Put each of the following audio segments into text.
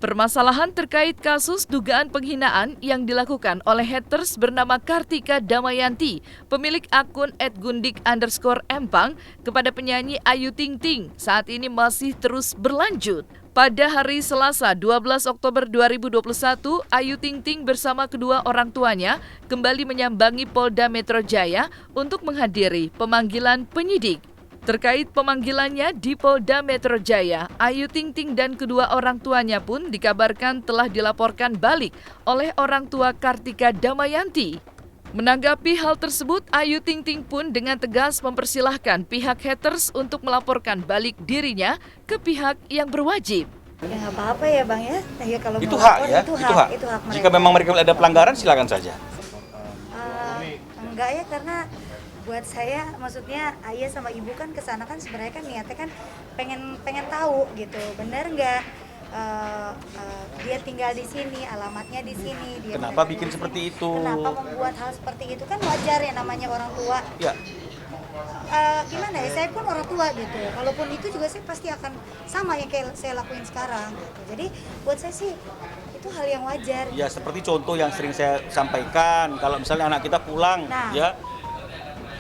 Permasalahan terkait kasus dugaan penghinaan yang dilakukan oleh haters bernama Kartika Damayanti, pemilik akun @gundik_empang kepada penyanyi Ayu Ting Ting saat ini masih terus berlanjut. Pada hari Selasa 12 Oktober 2021, Ayu Ting Ting bersama kedua orang tuanya kembali menyambangi Polda Metro Jaya untuk menghadiri pemanggilan penyidik. Terkait pemanggilannya di Polda Metro Jaya, Ayu Ting Ting dan kedua orang tuanya pun dikabarkan telah dilaporkan balik oleh orang tua Kartika Damayanti. Menanggapi hal tersebut, Ayu Ting Ting pun dengan tegas mempersilahkan pihak haters untuk melaporkan balik dirinya ke pihak yang berwajib. Ya nggak apa-apa ya Bang ya, kalau itu mau hak lapor, ya, itu hak mereka. Jika memang mereka ada pelanggaran, silakan saja. Enggak ya, karena buat saya maksudnya ayah sama ibu kan kesana kan sebenarnya kan niatnya kan pengen tahu gitu, benar nggak dia tinggal di sini, alamatnya di sini, dia kenapa bikin seperti itu, kenapa membuat hal seperti itu, kan wajar ya namanya orang tua ya. Gimana ya, saya pun orang tua gitu, kalaupun itu juga saya pasti akan sama yang kayak saya lakuin sekarang gitu. Jadi buat saya sih itu hal yang wajar Ya seperti contoh yang sering saya sampaikan, kalau misalnya anak kita pulang ya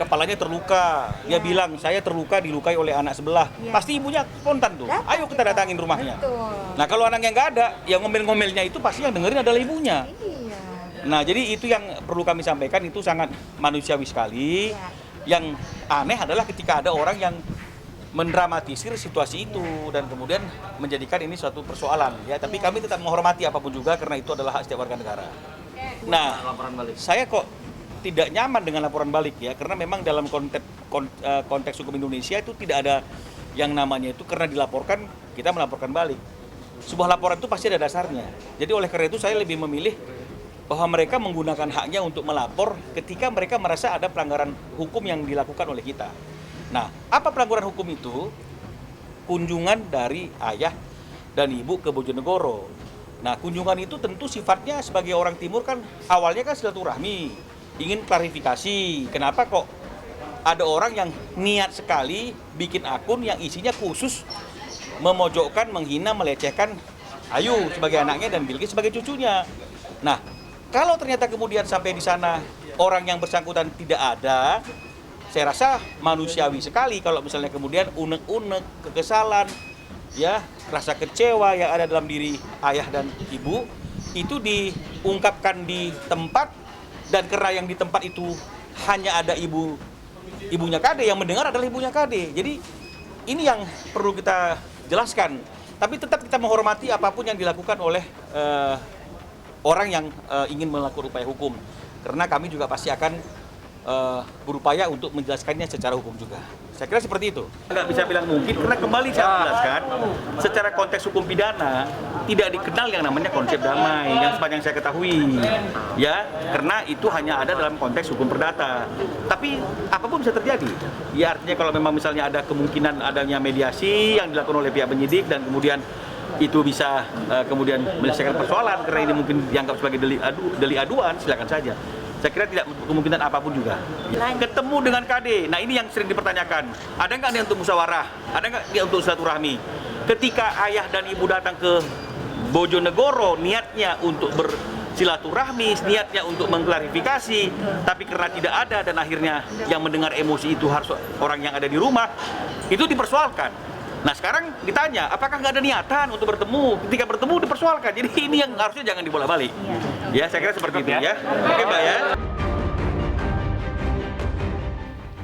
kepalanya terluka, dia bilang saya terluka dilukai oleh anak sebelah, pasti ibunya spontan tuh, ayo kita datangin rumahnya. Betul. Nah kalau anaknya nggak ada, yang ngomel-ngomelnya itu pasti yang dengerin adalah ibunya. Iya. Nah jadi itu yang perlu kami sampaikan, itu sangat manusiawi sekali. Yang aneh adalah ketika ada orang yang mendramatisir situasi itu dan kemudian menjadikan ini suatu persoalan ya. Tapi kami tetap menghormati apapun juga karena itu adalah hak setiap warga negara. Nah, saya kok tidak nyaman dengan laporan balik ya, karena memang dalam konteks hukum Indonesia itu tidak ada yang namanya itu karena dilaporkan kita melaporkan balik. Sebuah laporan itu pasti ada dasarnya. Jadi oleh karena itu saya lebih memilih bahwa mereka menggunakan haknya untuk melapor ketika mereka merasa ada pelanggaran hukum yang dilakukan oleh kita. Nah, apa pelanggaran hukum itu? Kunjungan dari ayah dan ibu ke Bojonegoro. Nah, kunjungan itu tentu sifatnya sebagai orang timur kan awalnya kan silaturahmi, ingin klarifikasi. Kenapa kok ada orang yang niat sekali bikin akun yang isinya khusus memojokkan, menghina, melecehkan Ayu sebagai anaknya dan Bilqis sebagai cucunya. Nah, kalau ternyata kemudian sampai di sana orang yang bersangkutan tidak ada, saya rasa manusiawi sekali kalau misalnya kemudian unek-unek, kekesalan, ya, rasa kecewa yang ada dalam diri ayah dan ibu itu diungkapkan di tempat, dan karena yang di tempat itu hanya ada ibunya Kade, yang mendengar adalah ibunya Kade. Jadi ini yang perlu kita jelaskan. Tapi tetap kita menghormati apapun yang dilakukan oleh orang yang ingin melakukan upaya hukum. Karena kami juga pasti akan berupaya untuk menjelaskannya secara hukum juga. Saya kira seperti itu. Nggak bisa bilang mungkin, karena kembali saya jelaskan, secara konteks hukum pidana tidak dikenal yang namanya konsep damai, yang sepanjang saya ketahui, ya, karena itu hanya ada dalam konteks hukum perdata. Tapi apapun bisa terjadi. Ya artinya kalau memang misalnya ada kemungkinan adanya mediasi yang dilakukan oleh pihak penyidik dan kemudian itu bisa kemudian menyelesaikan persoalan karena ini mungkin dianggap sebagai delik aduan, silakan saja. Saya kira tidak kemungkinan apapun juga. Ketemu dengan KD, nah ini yang sering dipertanyakan. Ada nggak dia untuk musyawarah? Ada nggak dia untuk silaturahmi? Ketika ayah dan ibu datang ke Bojonegoro, niatnya untuk bersilaturahmi, niatnya untuk mengklarifikasi, tapi karena tidak ada dan akhirnya yang mendengar emosi itu harus orang yang ada di rumah, itu dipersoalkan. Nah sekarang ditanya, apakah nggak ada niatan untuk bertemu? Ketika bertemu dipersoalkan. Jadi ini yang harusnya jangan dibolak-balik. Ya, saya kira seperti itu ya. Oke Mbak ya.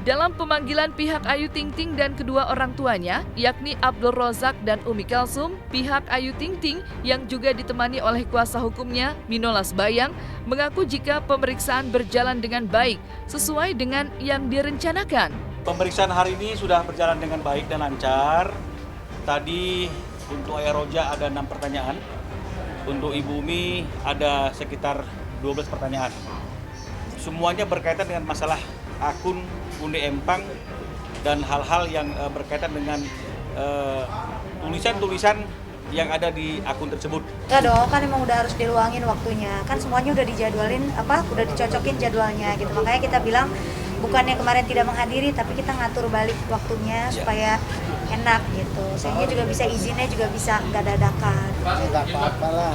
Dalam pemanggilan pihak Ayu Ting Ting dan kedua orang tuanya, yakni Abdul Rozak dan Umi Kalsum, pihak Ayu Ting Ting yang juga ditemani oleh kuasa hukumnya, Minolas Bayang, mengaku jika pemeriksaan berjalan dengan baik, sesuai dengan yang direncanakan. Pemeriksaan hari ini sudah berjalan dengan baik dan lancar. Tadi untuk Ayah Roja ada 6 pertanyaan. Untuk Ibu Umi ada sekitar 12 pertanyaan. Semuanya berkaitan dengan masalah akun Gundik Empang dan hal-hal yang berkaitan dengan tulisan-tulisan yang ada di akun tersebut. Enggak dong, kan emang udah harus diluangin waktunya. Kan semuanya udah dijadwalin, udah dicocokin jadwalnya gitu. Makanya kita bilang bukannya kemarin tidak menghadiri, tapi kita ngatur balik waktunya supaya enak gitu. Sehingga juga bisa izinnya juga bisa nggak dadakan. Tidak apa-apa lah.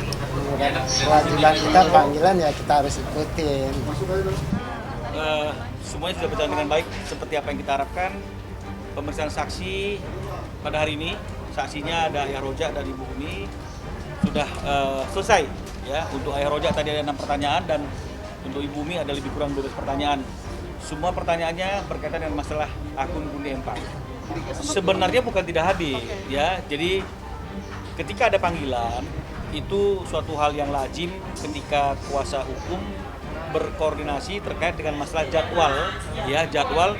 Kewajiban kita panggilan ya kita harus ikutin. Semuanya sudah berjalan dengan baik seperti apa yang kita harapkan. Pemeriksaan saksi pada hari ini, saksinya ada Ayah Roja dan Ibu Umi sudah selesai ya. Untuk Ayah Roja tadi ada 6 pertanyaan dan untuk Ibu Umi ada lebih kurang 12 pertanyaan. Semua pertanyaannya berkaitan dengan masalah akun Gundi Empang. Sebenarnya bukan tidak hadir ya. Jadi ketika ada panggilan itu suatu hal yang lazim ketika kuasa hukum berkoordinasi terkait dengan masalah jadwal ya, jadwal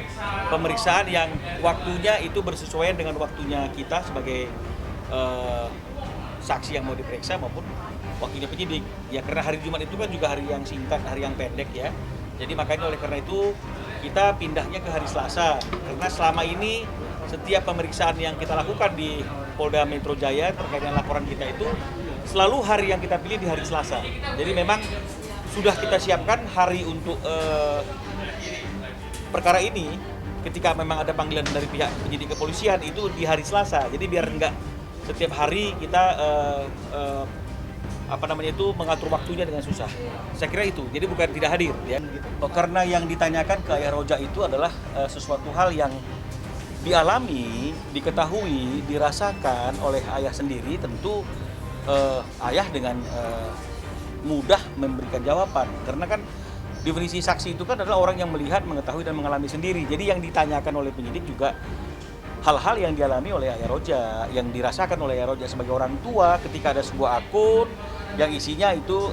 pemeriksaan yang waktunya itu bersesuaian dengan waktunya kita sebagai saksi yang mau diperiksa maupun waktunya penyidik ya, karena hari Jumat itu kan juga hari yang singkat, hari yang pendek ya. Jadi makanya oleh karena itu kita pindahnya ke hari Selasa, karena selama ini setiap pemeriksaan yang kita lakukan di Polda Metro Jaya terkait dengan laporan kita itu selalu hari yang kita pilih di hari Selasa. Jadi memang sudah kita siapkan hari untuk perkara ini ketika memang ada panggilan dari pihak penyidik kepolisian itu di hari Selasa. Jadi biar enggak setiap hari kita mengatur waktunya dengan susah. Saya kira itu. Jadi bukan tidak hadir ya. Karena yang ditanyakan ke Ayah Roja itu adalah sesuatu hal yang dialami, diketahui, dirasakan oleh ayah sendiri, tentu ayah dengan mudah memberikan jawaban, karena kan definisi saksi itu kan adalah orang yang melihat, mengetahui dan mengalami sendiri. Jadi yang ditanyakan oleh penyidik juga hal-hal yang dialami oleh Ayah Roja, yang dirasakan oleh Ayah Roja sebagai orang tua ketika ada sebuah akun yang isinya itu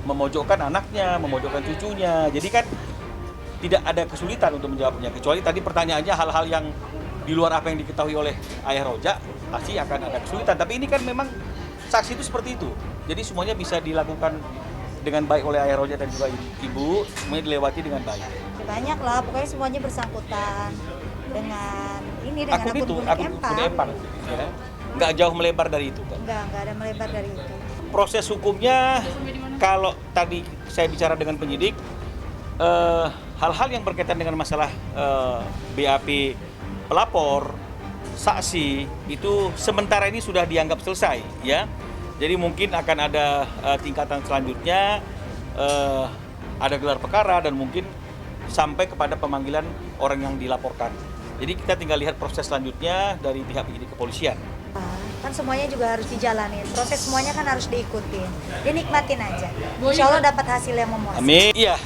memojokkan anaknya, memojokkan cucunya. Jadi kan tidak ada kesulitan untuk menjawabnya, kecuali tadi pertanyaannya hal-hal yang di luar apa yang diketahui oleh Ayah Roja, pasti akan ada kesulitan. Tapi ini kan memang saksi itu seperti itu. Jadi semuanya bisa dilakukan dengan baik oleh Ayah Roja dan juga Ibu, semuanya dilewati dengan baik. Banyak lah, pokoknya semuanya bersangkutan dengan akun Gundi Empang. Ya. Nggak jauh melebar dari itu kan? Nggak ada melebar dari itu. Proses hukumnya, kalau tadi saya bicara dengan penyidik, hal-hal yang berkaitan dengan masalah BAP pelapor, saksi, itu sementara ini sudah dianggap selesai ya. Jadi mungkin akan ada tingkatan selanjutnya, ada gelar perkara dan mungkin sampai kepada pemanggilan orang yang dilaporkan. Jadi kita tinggal lihat proses selanjutnya dari pihak penyidik kepolisian. Kan semuanya juga harus dijalanin, proses semuanya kan harus diikutin. Dinikmatin aja. Insya Allah dapat hasil yang memuaskan. Amin. Iya.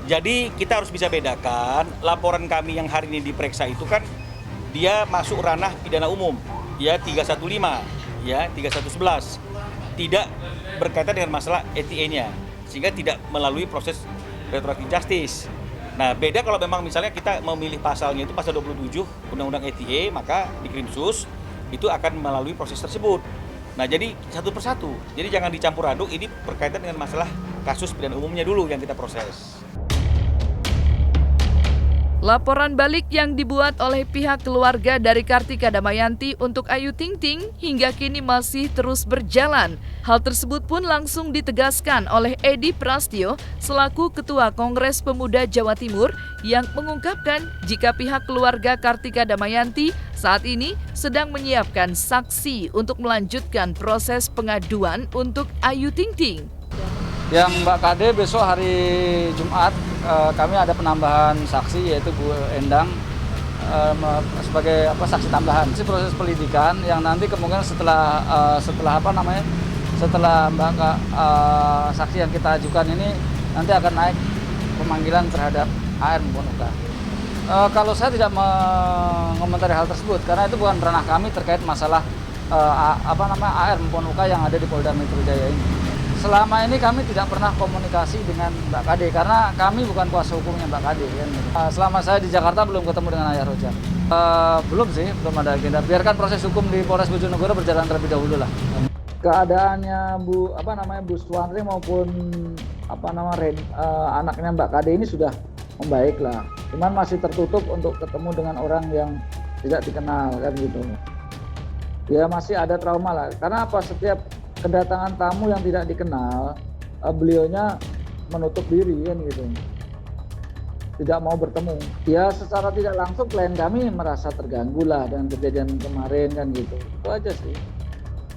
Jadi kita harus bisa bedakan laporan kami yang hari ini diperiksa itu kan dia masuk ranah pidana umum ya 315 ya 3111, tidak berkaitan dengan masalah ETE-nya sehingga tidak melalui proses restoratif justice. Nah, beda kalau memang misalnya kita memilih pasalnya itu pasal 27 Undang-Undang ETE, maka di Krimsus itu akan melalui proses tersebut. Nah, jadi satu persatu. Jadi jangan dicampur aduk, ini berkaitan dengan masalah kasus pidana umumnya dulu yang kita proses. Laporan balik yang dibuat oleh pihak keluarga dari Kartika Damayanti untuk Ayu Ting Ting hingga kini masih terus berjalan. Hal tersebut pun langsung ditegaskan oleh Edi Prastyo selaku Ketua Kongres Pemuda Jawa Timur yang mengungkapkan jika pihak keluarga Kartika Damayanti saat ini sedang menyiapkan saksi untuk melanjutkan proses pengaduan untuk Ayu Ting Ting. Yang Mbak Kade besok hari Jumat kami ada penambahan saksi yaitu Bu Endang sebagai saksi tambahan. Ini proses penyidikan yang nanti kemungkinan setelah Mbak saksi yang kita ajukan ini nanti akan naik pemanggilan terhadap AR maupun UK. Kalau saya tidak mengomentari hal tersebut karena itu bukan ranah kami terkait masalah AR maupun UK yang ada di Polda Metro Jaya ini. Selama ini kami tidak pernah komunikasi dengan Mbak Kade karena kami bukan kuasa hukumnya Mbak Kade. Selama saya di Jakarta belum ketemu dengan Ayah Roja. Belum ada agenda. Biarkan proses hukum di Polres Bojonegoro berjalan terlebih dahulu lah. Keadaannya Bu Suwandri maupun anaknya Mbak Kade ini sudah membaik lah. Cuman masih tertutup untuk ketemu dengan orang yang tidak dikenal kan gitu. Ya masih ada trauma lah. Karena setiap kedatangan tamu yang tidak dikenal, beliaunya menutup diri kan gitu. tidak mau bertemu. Ya secara tidak langsung klien kami merasa terganggu lah dengan kejadian kemarin kan gitu. Itu aja sih.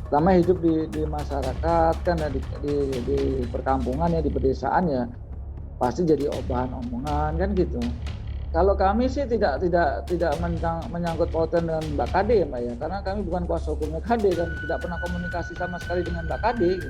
Pertama hidup di masyarakat kan di perkampungan ya, di pedesaan ya pasti jadi bahan omongan kan gitu. Kalau kami sih tidak menyangkut pautan dengan Mbak Kade ya Mbak ya, karena kami bukan kuasa hukumnya Kade dan tidak pernah komunikasi sama sekali dengan Mbak Kade. Gitu.